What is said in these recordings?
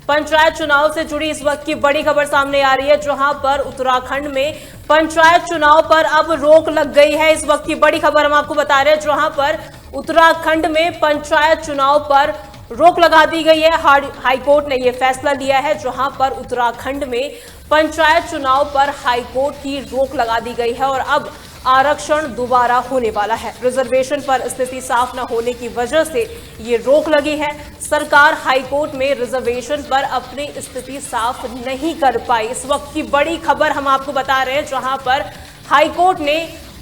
पंचायत चुनाव से जुड़ी इस वक्त की बड़ी खबर सामने आ रही है, जहां पर उत्तराखंड में पंचायत चुनाव पर अब रोक लग गई है। इस वक्त की बड़ी खबर हम आपको बता रहे हैं, जहां पर उत्तराखंड में पंचायत चुनाव पर रोक लगा दी गई है। हाईकोर्ट ने यह फैसला लिया है, जहां पर उत्तराखंड में पंचायत चुनाव पर हाईकोर्ट की रोक लगा दी गई है और अब आरक्षण दोबारा होने वाला है। रिजर्वेशन पर स्थिति साफ न होने की वजह से ये रोक लगी है। सरकार हाईकोर्ट में रिजर्वेशन पर अपनी स्थिति साफ नहीं कर पाई। इस वक्त की बड़ी खबर हम आपको बता रहे हैं, जहां पर हाईकोर्ट ने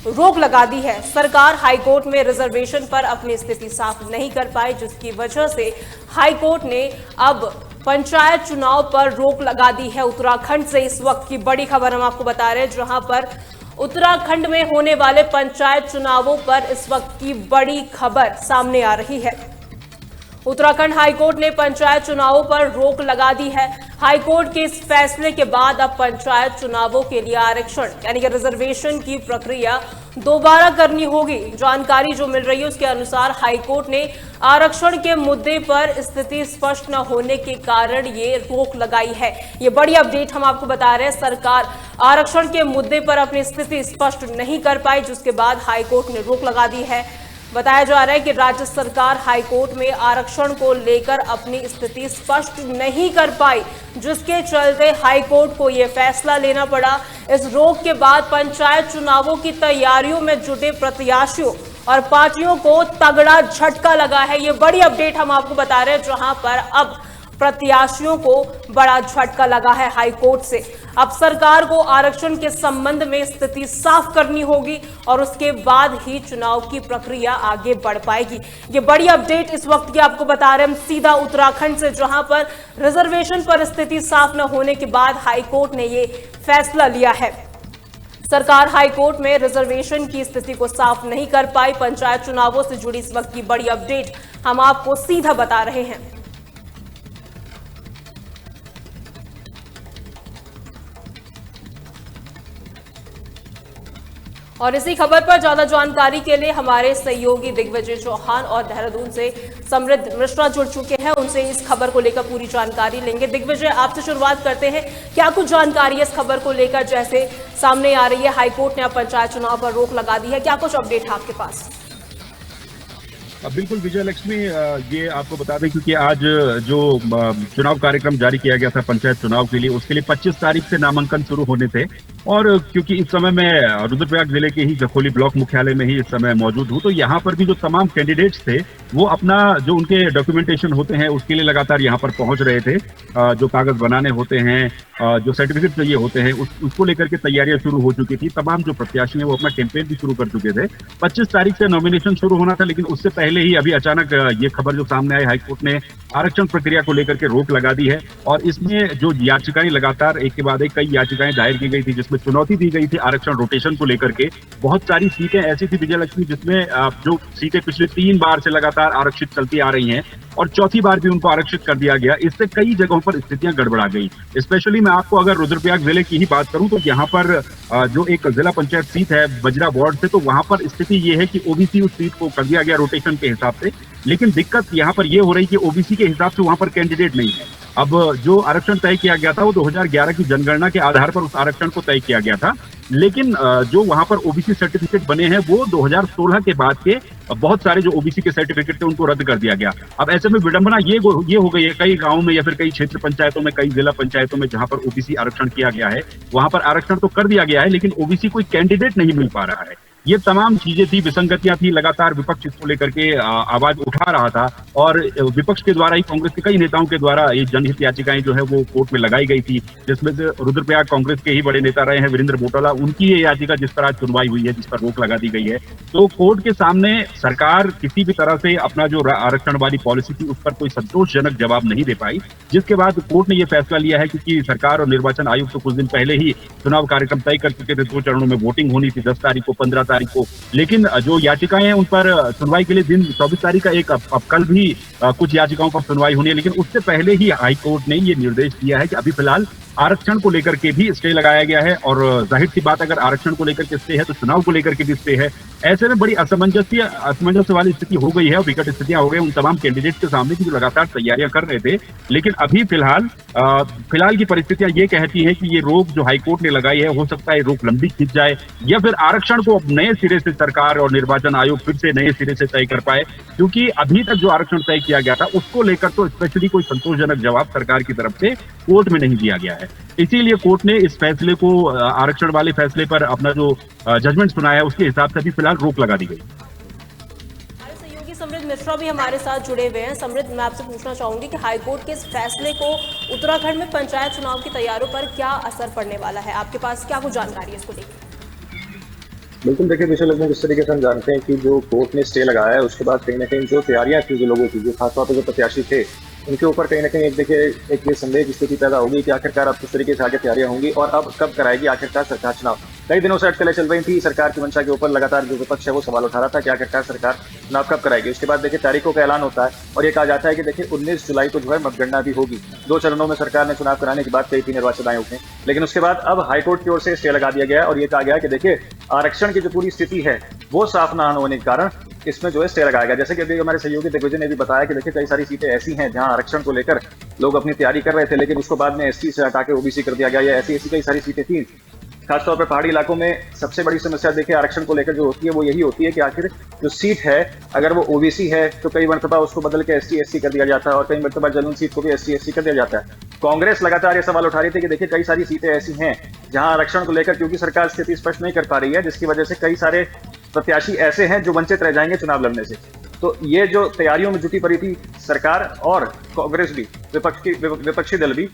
रोक लगा दी है। सरकार हाईकोर्ट में रिजर्वेशन पर अपनी स्थिति साफ नहीं कर पाई, जिसकी वजह से हाईकोर्ट ने अब पंचायत चुनाव पर रोक लगा दी है। उत्तराखंड से इस वक्त की बड़ी खबर हम आपको बता रहे हैं, जहां पर उत्तराखंड में होने वाले पंचायत चुनावों पर इस वक्त की बड़ी खबर सामने आ रही है। उत्तराखंड हाईकोर्ट ने पंचायत चुनावों पर रोक लगा दी है। हाईकोर्ट के इस फैसले के बाद अब पंचायत चुनावों के लिए आरक्षण यानी कि रिजर्वेशन की प्रक्रिया दोबारा करनी होगी। जानकारी जो मिल रही है उसके अनुसार हाईकोर्ट ने आरक्षण के मुद्दे पर स्थिति स्पष्ट न होने के कारण ये रोक लगाई है। ये बड़ी अपडेट हम आपको बता रहे हैं। सरकार आरक्षण के मुद्दे पर अपनी स्थिति स्पष्ट नहीं कर पाई, जिसके बाद हाईकोर्ट ने रोक लगा दी है। बताया जा रहा है कि राज्य सरकार हाईकोर्ट में आरक्षण को लेकर अपनी स्थिति स्पष्ट नहीं कर पाई, जिसके चलते हाईकोर्ट को यह फैसला लेना पड़ा। इस रोक के बाद पंचायत चुनावों की तैयारियों में जुटे प्रत्याशियों और पार्टियों को तगड़ा झटका लगा है। ये बड़ी अपडेट हम आपको बता रहे हैं, जहां पर अब प्रत्याशियों को बड़ा झटका लगा है हाईकोर्ट से। अब सरकार को आरक्षण के संबंध में स्थिति साफ करनी होगी और उसके बाद ही चुनाव की प्रक्रिया आगे बढ़ पाएगी। ये बड़ी अपडेट इस वक्त की आपको बता रहे हैं हम सीधा उत्तराखंड से, जहां पर रिजर्वेशन पर स्थिति साफ न होने के बाद हाईकोर्ट ने ये फैसला लिया है। सरकार हाईकोर्ट में रिजर्वेशन की स्थिति को साफ नहीं कर पाई। पंचायत चुनावों से जुड़ी इस वक्त की बड़ी अपडेट हम आपको सीधा बता रहे हैं। और इसी खबर पर ज्यादा जानकारी के लिए हमारे सहयोगी दिग्विजय चौहान और देहरादून से समृद्ध मिश्रा जुड़ चुके हैं। उनसे इस खबर को लेकर पूरी जानकारी लेंगे। दिग्विजय, आपसे शुरुआत करते हैं, क्या कुछ जानकारी है इस खबर को लेकर जैसे सामने आ रही है? हाईकोर्ट ने अब पंचायत चुनाव पर रोक लगा दी है, क्या कुछ अपडेट है आपके पास? बिल्कुल विजय लक्ष्मी, ये आपको बता दें क्योंकि आज जो चुनाव कार्यक्रम जारी किया गया था पंचायत चुनाव के लिए, उसके लिए 25 तारीख से नामांकन शुरू होने थे। और क्योंकि इस समय मैं रुद्रप्रयाग जिले के ही जखोली ब्लॉक मुख्यालय में ही इस समय मौजूद हूं, तो यहाँ पर भी जो तमाम कैंडिडेट्स थे वो अपना जो उनके डॉक्यूमेंटेशन होते हैं उसके लिए लगातार यहाँ पर पहुंच रहे थे। जो कागज बनाने होते हैं, जो सर्टिफिकेट चाहिए होते हैं, उसको लेकर के तैयारियां शुरू हो चुकी थी। तमाम जो प्रत्याशी हैं वो अपना कैंपेन भी शुरू कर चुके थे। 25 तारीख से नॉमिनेशन शुरू होना था, लेकिन उससे पहले ही अभी अचानक ये खबर जो सामने आई, हाईकोर्ट ने आरक्षण प्रक्रिया को लेकर के रोक लगा दी है। और इसमें जो याचिकाएं लगातार एक के बाद एक कई याचिकाएं दायर की गई थी, जिसमें चुनौती दी गई थी आरक्षण रोटेशन को लेकर के। बहुत सारी सीटें ऐसी थी विजय लक्ष्मी जिसमें जो सीटें पिछले 3 बार से लगातार आरक्षित चलती आ रही हैं और चौथी बार भी उनको आरक्षित कर दिया गया। इससे कई जगहों पर स्थितियां गड़बड़ा गई। स्पेशली मैं आपको अगर रुद्रप्रयाग जिले की ही बात करूं तो यहाँ पर जो एक जिला पंचायत सीट है बजरा वार्ड से, तो वहां पर स्थिति ये है कि ओबीसी उस सीट को कर दिया गया रोटेशन के हिसाब से, लेकिन दिक्कत यहाँ पर ये हो रही कि ओबीसी के हिसाब से वहां पर कैंडिडेट नहीं है। अब जो आरक्षण तय किया गया था वो 2011 की जनगणना के आधार पर उस आरक्षण को तय किया गया था, लेकिन जो वहां पर ओबीसी सर्टिफिकेट बने हैं वो 2016 के बाद के बहुत सारे जो ओबीसी के सर्टिफिकेट थे उनको रद्द कर दिया गया। अब ऐसे में विडंबना ये हो गई है कई गांवों में या फिर कई क्षेत्र पंचायतों में, कई जिला पंचायतों में जहां पर ओबीसी आरक्षण किया गया है, वहां पर आरक्षण तो कर दिया गया है लेकिन ओबीसी कोई कैंडिडेट नहीं मिल पा रहा है। ये तमाम चीजें थी, विसंगतियां थी, लगातार विपक्ष इसको लेकर के आवाज उठा रहा था और विपक्ष के द्वारा ही कांग्रेस के कई नेताओं के द्वारा ये जनहित याचिकाएं जो है वो कोर्ट में लगाई गई थी, जिसमें से रुद्रप्रयाग कांग्रेस के ही बड़े नेता रहे हैं वीरेंद्र बोटाला, उनकी ये याचिका जिस पर आज सुनवाई हुई है, जिस पर रोक लगा दी गई है। तो कोर्ट के सामने सरकार किसी भी तरह से अपना जो आरक्षण वाली पॉलिसी थी उस पर कोई संतोषजनक जवाब नहीं दे पाई, जिसके बाद कोर्ट ने यह फैसला लिया है क्योंकि सरकार और निर्वाचन आयोग तो कुछ दिन पहले ही चुनाव कार्यक्रम तय कर चुके थे। 2 चरणों में वोटिंग होनी थी, 10 तारीख को, 15 तारीख को, लेकिन जो याचिकाएं हैं उन पर सुनवाई के लिए दिन 24 तारीख का एक अब कल भी कुछ याचिकाओं पर सुनवाई होनी है। लेकिन उससे पहले ही हाईकोर्ट ने ये निर्देश दिया है कि अभी फिलहाल आरक्षण को लेकर के भी स्टे लगाया गया है और जाहिर सी बात अगर आरक्षण को लेकर के स्टे है तो चुनाव को लेकर के भी स्टे है। ऐसे में बड़ी असमंजस वाली स्थिति हो गई है और विकट स्थितियां हो गई उन तमाम कैंडिडेट के सामने की जो लगातार तैयारियां कर रहे थे। लेकिन अभी फिलहाल की परिस्थितियां ये कहती हैं कि ये रोक जो हाईकोर्ट ने लगाई है, हो सकता है रोक लंबी खिंच जाए या फिर आरक्षण को अब नए सिरे से सरकार और निर्वाचन आयोग फिर से नए सिरे से तय कर पाए, क्योंकि अभी तक जो आरक्षण तय किया गया था उसको लेकर तो स्पेशली कोई संतोषजनक जवाब सरकार की तरफ से कोर्ट में नहीं दिया गया है। इसीलिए कोर्ट ने इस फैसले को, आरक्षण वाले फैसले पर अपना जो जजमेंट सुनाया है उसके हिसाब से अभी फिलहाल रोक लगा दी गई। हमारे सहयोगी समृद्ध मिश्रा भी हमारे साथ जुड़े हुए हैं। समृद्ध, मैं आपसे पूछना चाहूंगी कि हाईकोर्ट के इस फैसले को उत्तराखंड में पंचायत चुनाव की तैयारियों पर क्या असर पड़ने वाला है? आपके पास क्या कुछ जानकारी है इसको लेकर? बिल्कुल, देखिए विषय लगभग इस तरीके से हम जानते हैं कि जो कोर्ट ने स्टे लगाया है उसके बाद कहीं ना कहीं जो तैयारियां थी जो लोगों की, जो खासतौर पर जो प्रत्याशी थे, उनके ऊपर कहीं ना कहीं एक ये संदेह की स्थिति पैदा होगी कि आखिरकार अब किस तरीके से आगे तैयारियां होंगी और अब कब कराएगी आखिरकार सरकार चुनाव। कई दिनों से अटकलें चल रही थी सरकार की मंशा के ऊपर, लगातार जो विपक्ष है वो सवाल उठा रहा था कि आखिरकार सरकार चुनाव कब कराएगी। उसके बाद देखिए तारीखों का ऐलान होता है और ये कहा जाता है कि देखिए 19 जुलाई को जो है मतगणना भी होगी। 2 चरणों में सरकार ने चुनाव कराने की बात कही थी निर्वाचन आयोग ने, लेकिन उसके बाद अब हाईकोर्ट की ओर से स्टे लगा दिया गया और ये कहा गया कि देखिए आरक्षण की जो पूरी स्थिति है वो साफ न होने के कारण इसमें जो है स्टे लगाया गया। जैसे कि अभी हमारे सहयोगी दिग्विजय ने भी बताया कि देखिए कई सारी सीटें ऐसी हैं जहां आरक्षण को लेकर लोग अपनी तैयारी कर रहे थे, लेकिन उसको बाद में एसटी से हटा के ओबीसी कर दिया गया, या ऐसी कई सारी सीटें थी। खासतौर पर पहाड़ी इलाकों में सबसे बड़ी समस्या देखिए आरक्षण को लेकर जो होती है वो यही होती है कि आखिर जो सीट है अगर वो ओबीसी है तो कई मरतबा उसको बदल के एसटी कर दिया जाता है और कई मरतबा जनरल सीट को भी एसटी कर दिया जाता है। कांग्रेस लगातार ये सवाल उठा रही थी कि देखिए कई सारी सीटें ऐसी हैं जहां आरक्षण को लेकर क्योंकि सरकार स्थिति स्पष्ट नहीं कर पा रही है, जिसकी वजह से कई सारे प्रत्याशी ऐसे हैं जो वंचित रह जाएंगे चुनाव लड़ने से। तो ये जो तैयारियों में जुटी पड़ी थी सरकार और कांग्रेस भी, विपक्षी दल भी,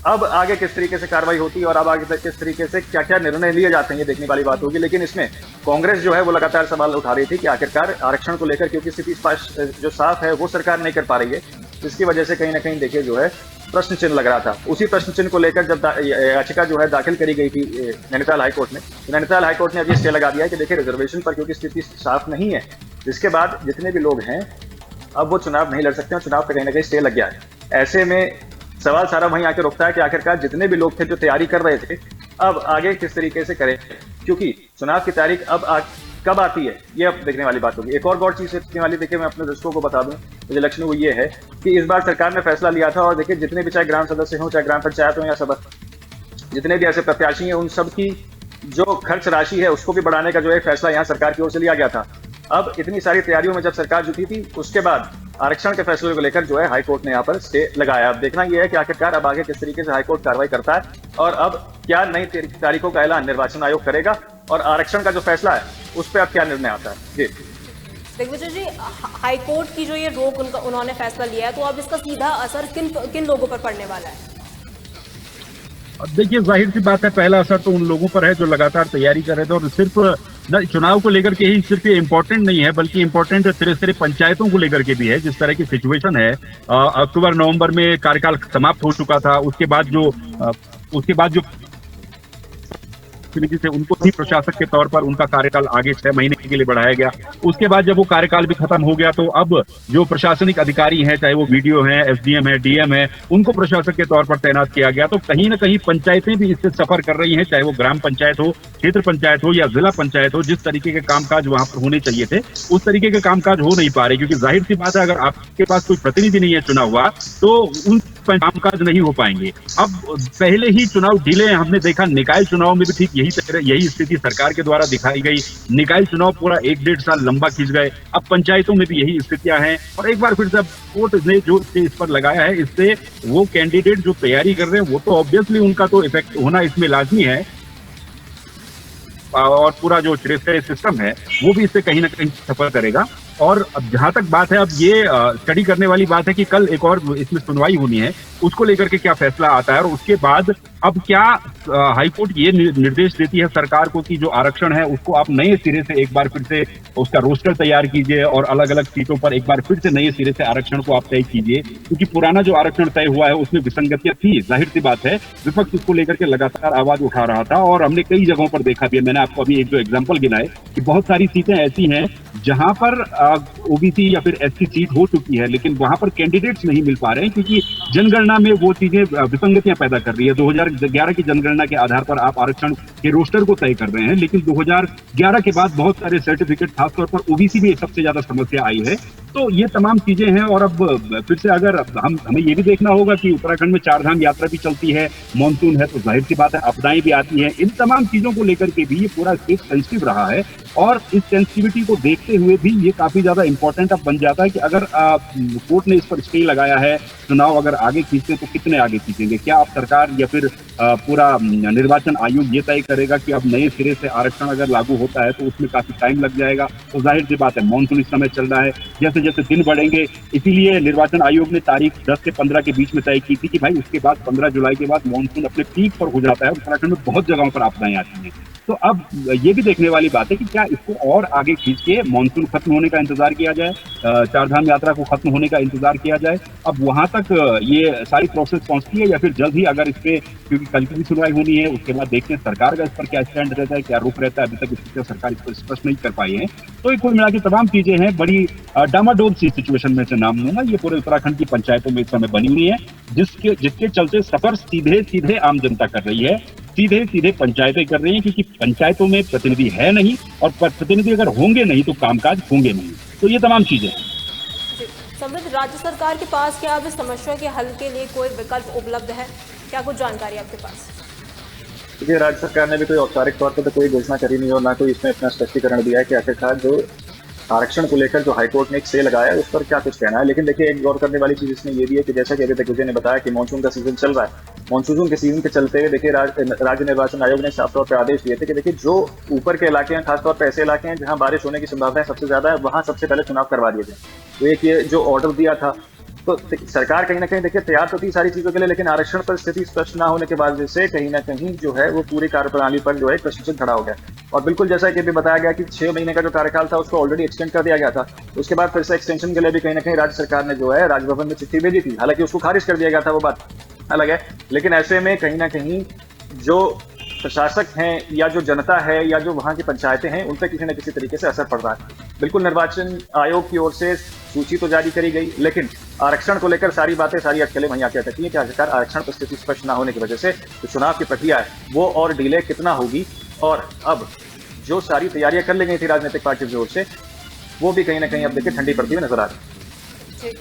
अब आगे किस तरीके से कार्रवाई होती है और अब आगे तक किस तरीके से क्या क्या निर्णय लिए जाते हैं ये देखने वाली बात होगी। लेकिन इसमें कांग्रेस जो है वो लगातार सवाल उठा रही थी कि आखिरकार आरक्षण को लेकर क्योंकि स्थिति स्पष्ट जो साफ है वो सरकार नहीं कर पा रही है, जिसकी वजह से कहीं ना कहीं देखिए जो है प्रश्न चिन्ह लग रहा था। उसी प्रश्न चिन्ह को लेकर जब याचिका जो है दाखिल करी गई थी नैनीताल हाईकोर्ट में, तो नैनीताल हाईकोर्ट ने अभी स्टे लगा दिया है कि देखिए रिजर्वेशन पर क्योंकि स्थिति साफ नहीं है, जिसके बाद जितने भी लोग हैं अब वो चुनाव नहीं लड़ सकते हैं, चुनाव पर कहीं ना कहीं स्टे लग गया है। ऐसे में सवाल सारा वहीं आके रुकता है कि आखिरकार जितने भी लोग थे जो तैयारी कर रहे थे अब आगे किस तरीके से करें, क्योंकि चुनाव की तारीख अब कब आती है ये अब देखने वाली बात होगी। एक और चीज देखने वाली, देखिए मैं अपने दर्शकों को बता दूं मुझे लक्ष्य वो ये है कि इस बार सरकार ने फैसला लिया था और देखिए जितने भी चाहे ग्राम सदस्य हों, चाहे ग्राम पंचायत हो या सभा, जितने भी ऐसे प्रत्याशी हैं उन सब की जो खर्च राशि है उसको भी बढ़ाने का जो है फैसला यहाँ सरकार की ओर से लिया गया था। अब इतनी सारी तैयारियों में जब सरकार जुटी थी उसके बाद आरक्षण के फैसले को लेकर जो है हाईकोर्ट ने यहाँ पर स्टे लगाया। अब देखना यह है कि आखिरकार अब आगे किस तरीके से हाईकोर्ट कार्रवाई करता है और अब क्या नई तारीखों का ऐलान निर्वाचन आयोग करेगा और आरक्षण का जो फैसला है उस पर अब क्या निर्णय आता है। जी दिग्विजय जी, हाईकोर्ट की जो ये रोक उन्होंने फैसला लिया है तो अब इसका सीधा असर किन लोगों पर पड़ने वाला है? देखिए जाहिर सी बात है, पहला असर तो उन लोगों पर है जो लगातार तैयारी कर रहे थे और सिर्फ चुनाव को लेकर के ही सिर्फ ये इम्पोर्टेंट नहीं है बल्कि इम्पोर्टेंट सिर्फ पंचायतों को लेकर के भी है। जिस तरह की सिचुएशन है, अक्टूबर नवंबर में कार्यकाल समाप्त हो चुका था, उसके बाद जो से उनको भी प्रशासक के तौर पर उनका कार्यकाल आगे 6 महीने के लिए बढ़ाया गया। उसके बाद जब वो कार्यकाल भी खत्म हो गया तो अब जो प्रशासनिक अधिकारी हैं, चाहे वो वीडियो हैं, एसडीएम है, डीएम है, उनको प्रशासक के तौर पर तैनात किया गया। तो कहीं ना कहीं पंचायतें भी इससे सफर कर रही हैं, चाहे वो ग्राम पंचायत हो, क्षेत्र पंचायत हो या जिला पंचायत हो। जिस तरीके के कामकाज वहां पर होने चाहिए थे उस तरीके के कामकाज हो नहीं पा रहे, क्योंकि जाहिर सी बात है अगर आपके पास कोई प्रतिनिधि नहीं है चुना हुआ तो उन कामकाज नहीं हो पाएंगे। अब पहले ही चुनाव डिले हमने देखा, निकाय चुनाव में भी ठीक यही स्थिति सरकार के द्वारा दिखाई गई। निकाय चुनाव पूरा 1-1.5 साल लंबा खींच गए। अब पंचायतों में भी यही स्थितियां हैं और एक बार फिर से कोर्ट ने जो इस पर लगाया है, इससे वो कैंडिडेट जो तैयारी कर रहे हैं वो तो ऑब्वियसली उनका तो इफेक्ट होना इसमें लाजमी है और पूरा जो सिस्टम है वो भी इससे कहीं ना कहीं सफर करेगा। और अब जहां तक बात है, अब ये स्टडी करने वाली बात है कि कल एक और इसमें सुनवाई होनी है, उसको लेकर के क्या फैसला आता है और उसके बाद अब क्या हाईकोर्ट ये निर्देश देती है सरकार को कि जो आरक्षण है उसको आप नए सिरे से एक बार फिर से उसका रोस्टर तैयार कीजिए और अलग अलग सीटों पर एक बार फिर से नए सिरे से आरक्षण को आप तय कीजिए, क्योंकि पुराना जो आरक्षण तय हुआ है उसमें विसंगतियां थी। जाहिर सी बात है विपक्ष इसको लेकर के लगातार आवाज उठा रहा था और हमने कई जगहों पर देखा भी है। मैंने आपको अभी एक जो एग्जाम्पल गिनाए कि बहुत सारी सीटें ऐसी हैं जहां पर ओबीसी या फिर एससी सीट हो चुकी है, लेकिन वहां पर कैंडिडेट्स नहीं मिल पा रहे हैं क्योंकि जनगणना में वो चीजें विसंगतियां पैदा कर रही है। 2011 की जनगणना के आधार पर आप आरक्षण के रोस्टर को तय कर रहे हैं, लेकिन 2011 के बाद बहुत सारे सर्टिफिकेट, खासतौर पर ओबीसी में सबसे ज्यादा समस्या आई है। तो ये तमाम चीजें हैं। और अब फिर से अगर हमें ये भी देखना होगा कि उत्तराखंड में 4 धाम यात्रा भी चलती है, मॉनसून है, तो जाहिर सी बात है आपदाएं भी आती हैं। इन तमाम चीजों को लेकर के भी ये पूरा स्टेट सेंसिटिव रहा है, और इस सेंसिटिविटी को देखते हुए भी ये काफी ज्यादा इंपॉर्टेंट अब बन जाता है कि अगर कोर्ट ने इस पर स्टे लगाया है, चुनाव अगर आगे खींचते हैं तो कितने आगे खींचेंगे। क्या अब सरकार या फिर पूरा निर्वाचन आयोग ये तय करेगा कि अब नए सिरे से आरक्षण अगर लागू होता है तो उसमें काफी टाइम लग जाएगा। तो जाहिर सी बात है मॉनसून इस समय चल रहा है, जैसे जैसे दिन बढ़ेंगे, इसीलिए निर्वाचन आयोग ने तारीख 10 से 15 के बीच में तय की थी कि भाई उसके बाद 15 जुलाई के बाद मॉनसून अपने पीक पर हो जाता है। उत्तराखंड में बहुत जगहों पर आपदाएं आती हैं। तो अब ये भी देखने वाली बात है कि क्या इसको और आगे खींच के मॉनसून खत्म होने का इंतजार किया जाए, 4 धाम यात्रा को खत्म होने का इंतजार किया जाए, अब वहां तक ये सारी प्रोसेस पहुंचती है, या फिर जल्द ही अगर इस पे, क्योंकि कल की भी सुनवाई होनी है, उसके बाद देखते हैं सरकार का इस पर क्या स्टैंड रहता है, क्या रुख रहता है। अभी तक इस पर सरकार इस पर स्पष्ट नहीं कर पाई है। तो ये कुल मिला के तमाम चीजें हैं, बड़ी डामाडोल सी सिचुएशन में से नाम लूंगा। ये पूरे उत्तराखंड की पंचायतों में इस समय बनी हुई है, जिसके चलते सफर सीधे सीधे आम जनता कर रही है, सीधे सीधे पंचायतें कर रही हैं, क्योंकि पंचायतों में प्रतिनिधि है नहीं, और प्रतिनिधि अगर होंगे नहीं तो कामकाज होंगे नहीं। तो ये तमाम चीजें हैं। समृद्ध, राज्य सरकार के पास क्या अब इस समस्या के हल के लिए कोई विकल्प उपलब्ध है? क्या कुछ जानकारी आपके पास? देखिए, राज्य सरकार ने भी कोई औपचारिक तौर पर तो कोई घोषणा करी नहीं, और ना कोई इसमें अपना स्पष्टीकरण दिया है कि आखिरकार जो आरक्षण को लेकर जो हाईकोर्ट ने एक स्टे लगाया है उस पर क्या कुछ कहना है। लेकिन देखिए, एक गौर करने वाली चीज इसमें ये भी है कि जैसा कि अभी तक विजय ने बताया कि मानसून का सीजन चल रहा है, मानसून के सीजन के चलते हुए देखिए राज्य निर्वाचन आयोग ने साफ तौर पर आदेश दिए थे कि देखिए जो ऊपर के इलाके हैं, खासतौर पर ऐसे इलाके हैं जहां बारिश होने की संभावना सबसे ज्यादा है, वहां सबसे पहले चुनाव करवा दिए जाए। तो एक ये जो ऑर्डर दिया था, तो सरकार कहीं ना कहीं देखिए तैयार तो थी सारी चीजों के लिए, लेकिन आरक्षण पर स्थिति स्पष्ट ना होने के बाद से कहीं ना कहीं जो है वो पूरी कार्यप्रणाली पर जो है प्रश्नचिन्ह खड़ा हो गया। और बिल्कुल जैसा कि अभी बताया गया कि 6 महीने का जो कार्यकाल था उसको ऑलरेडी एक्सटेंड कर दिया गया था। उसके बाद फिर से एक्सटेंशन के लिए भी कहीं ना कहीं राज्य सरकार ने जो है राजभवन में चिट्ठी भेजी थी, हालांकि उसको खारिज कर दिया गया था, वो बात अलग है। लेकिन ऐसे में कहीं ना कहीं जो प्रशासक हैं या जो जनता है या जो वहां की पंचायतें हैं, उन पर किसी न किसी तरीके से असर पड़ रहा है। बिल्कुल निर्वाचन आयोग की ओर से सूची तो जारी करी गई, लेकिन आरक्षण को लेकर सारी बातें, सारी अटकलें वहीं आके अटकी है कि आखिरकार आरक्षण पर स्थिति स्पष्ट न होने की वजह से जो चुनाव की प्रक्रिया है वो और डिले कितना होगी, और अब जो सारी तैयारियां कर ली गई थी राजनीतिक पार्टियों की ओर से, वो भी कहीं ना कहीं अब देखिए ठंडी पड़ती हुई नजर आ रही है।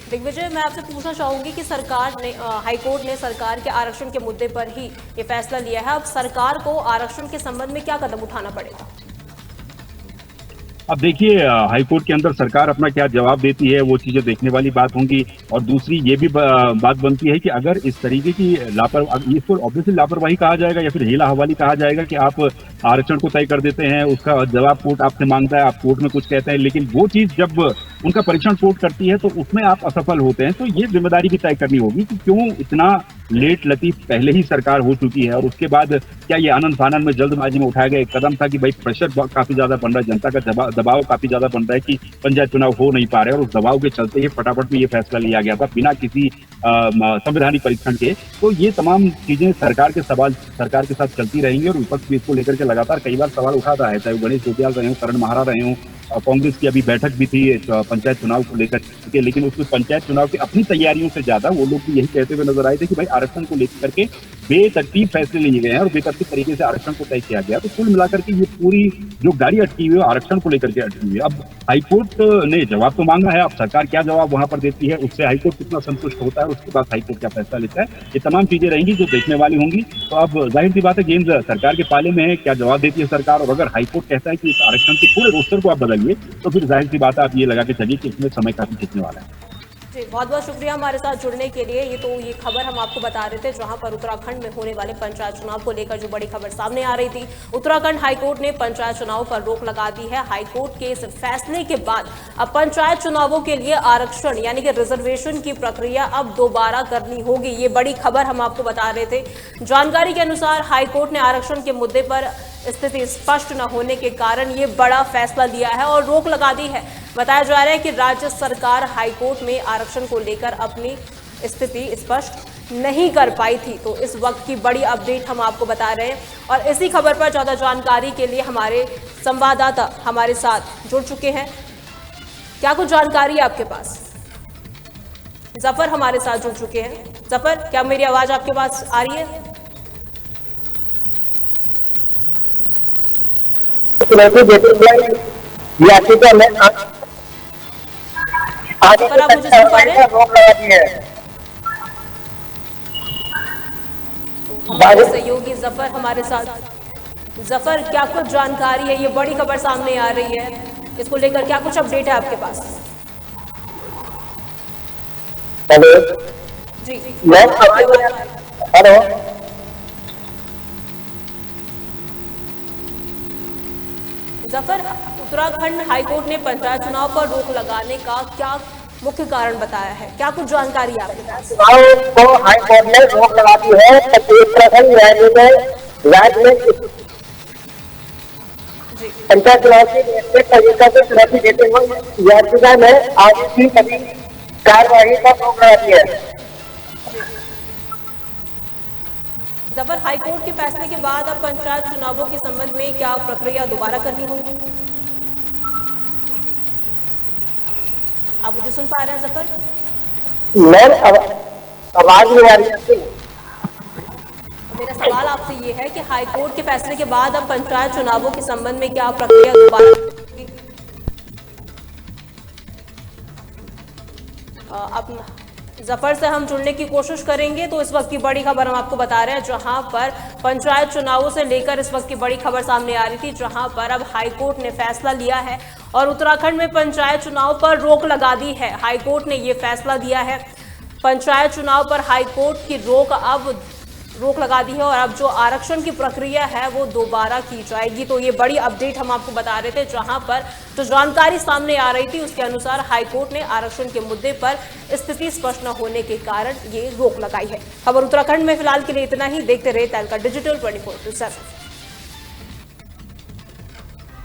दिग्विजय, मैं आपसे पूछना चाहूंगी कि सरकार ने, हाईकोर्ट ने सरकार के आरक्षण के मुद्दे पर ही ये फैसला लिया है, अब सरकार को आरक्षण के संबंध में क्या कदम उठाना पड़ेगा? अब देखिए, हाईकोर्ट के अंदर सरकार अपना क्या जवाब देती है, वो चीजें देखने वाली बात होंगी। और दूसरी ये भी बात बनती है कि अगर इस तरीके की लापरवाही, इसको ऑब्वियसली लापरवाही कहा जाएगा या फिर हेला हवाली कहा जाएगा कि आप आरक्षण को तय कर देते हैं, उसका जवाब कोर्ट आपसे मांगता है, आप कोर्ट में कुछ कहते हैं, लेकिन वो चीज जब उनका परीक्षण कोर्ट करती है तो उसमें आप असफल होते हैं। तो ये जिम्मेदारी भी तय करनी होगी कि क्यों इतना लेट लतीफ पहले ही सरकार हो चुकी है, और उसके बाद क्या ये आनंद फानन में जल्दबाजी में उठाया गया एक कदम था कि भाई प्रेशर काफी ज्यादा बन रहा है, जनता का दबाव काफी ज्यादा बन रहा है कि पंचायत चुनाव हो नहीं पा रहे, और उस दबाव के चलते ही फटाफट में ये फैसला लिया गया था बिना किसी संवैधानिक परीक्षण के। तो ये तमाम चीजें सरकार के साथ चलती रहेंगी, और विपक्ष भी इसको लेकर के लगातार कई बार सवाल उठाता है, चाहे गणेश गोटियाल रहे हों, करण महारा रहे हों, कांग्रेस की अभी बैठक भी थी पंचायत चुनाव को लेकर के, लेकिन उसमें पंचायत चुनाव की अपनी तैयारियों से ज्यादा वो लोग भी यही कहते हुए नजर आए थे कि भाई आरक्षण को लेकर के बेतरतीब फैसले लिए गए हैं और बेतरतीब तरीके से आरक्षण को तय किया गया। तो कुल मिलाकर के ये पूरी जो गाड़ी अटकी हुई है आरक्षण को लेकर के अटकी हुई है। अब हाईकोर्ट ने जवाब तो मांगा है, अब सरकार क्या जवाब वहां पर देती है, उससे हाईकोर्ट कितना संतुष्ट होता है, उसके बाद हाईकोर्ट क्या फैसला लेता है, ये तमाम चीजें रहेंगी जो देखने वाली होंगी। तो अब जाहिर सी बात है गेंद सरकार के पाले में है, क्या जवाब देती है सरकार। और अगर हाईकोर्ट कहता है कि इस आरक्षण के पूरे रोस्टर को आप बदलिए, तो फिर जाहिर सी बात है आप ये लगा के चलिए कि इसमें समय काफी खींचने वाला है। जी, बहुत बहुत शुक्रिया हमारे साथ जुड़ने के लिए। ये खबर हम आपको बता रहे थे, जहां पर उत्तराखंड में होने वाले पंचायत चुनाव को लेकर जो बड़ी खबर सामने आ रही थी। उत्तराखंड हाईकोर्ट ने पंचायत चुनाव पर रोक लगा दी है। हाईकोर्ट के इस फैसले के बाद अब पंचायत चुनावों के लिए आरक्षण यानी कि रिजर्वेशन की प्रक्रिया अब दोबारा करनी होगी। ये बड़ी खबर हम आपको बता रहे थे। जानकारी के अनुसार हाईकोर्ट ने आरक्षण के मुद्दे पर स्थिति स्पष्ट न होने के कारण ये बड़ा फैसला लिया है और रोक लगा दी है। बताया जा रहा है कि राज्य सरकार हाईकोर्ट में आरक्षण को लेकर अपनी स्थिति स्पष्ट नहीं कर पाई थी। तो इस वक्त की बड़ी अपडेट हम आपको बता रहे हैं, और इसी खबर पर ज्यादा जानकारी के लिए हमारे संवाददाता हमारे साथ जुड़ चुके हैं। क्या कुछ जानकारी है आपके पास? जफर हमारे साथ जुड़ चुके हैं। जफर, क्या मेरी आवाज आपके पास आ रही है? जफर, आप मुझे सुन पा रहे हैं? हमारे सहयोगी जफर हमारे साथ। जफर, क्या कुछ जानकारी है? ये बड़ी खबर सामने आ रही है, इसको लेकर क्या कुछ अपडेट है आपके पास? हेलो जी, हेलो। जफर, उत्तराखंड हाईकोर्ट ने पंचायत चुनाव पर रोक लगाने का क्या मुख्य कारण बताया है? क्या कुछ जानकारी है आपके पास? चुनाव को हाईकोर्ट ने रोक लगा दी है। उत्तराखंड राज्य में पंचायत चुनाव की तरीका से चुनौती देते हुए याचिका में आज की सभी कार्यवाही पर रोक लगा दी है। जफर, हाईकोर्ट के फैसले के बाद अब पंचायत चुनावों के संबंध में क्या प्रक्रिया दोबारा करनी होगी? आप मुझे सुन पा रहे हैं जफर? आवाज नहीं आ रही है। मेरा सवाल आपसे ये है कि हाईकोर्ट के फैसले के बाद अब पंचायत चुनावों के संबंध में क्या प्रक्रिया दोबारा होगी? अब जफर से हम जुड़ने की कोशिश करेंगे। तो इस वक्त की बड़ी खबर हम आपको बता रहे हैं, जहां पर पंचायत चुनावों से लेकर इस वक्त की बड़ी खबर सामने आ रही थी, जहां पर अब हाईकोर्ट ने फैसला लिया है और उत्तराखंड में पंचायत चुनाव पर रोक लगा दी है। हाईकोर्ट ने ये फैसला दिया है, पंचायत चुनाव पर हाईकोर्ट की रोक लगा दी है और अब जो आरक्षण की प्रक्रिया है वो दोबारा की जाएगी। तो ये बड़ी अपडेट हम आपको बता रहे थे, जहां पर जो जानकारी सामने आ रही थी उसके अनुसार हाईकोर्ट ने आरक्षण के मुद्दे पर स्थिति स्पष्ट न होने के कारण ये रोक लगाई है। खबर उत्तराखंड में फिलहाल के लिए इतना ही। देखते रहे तहलका डिजिटल 24/7।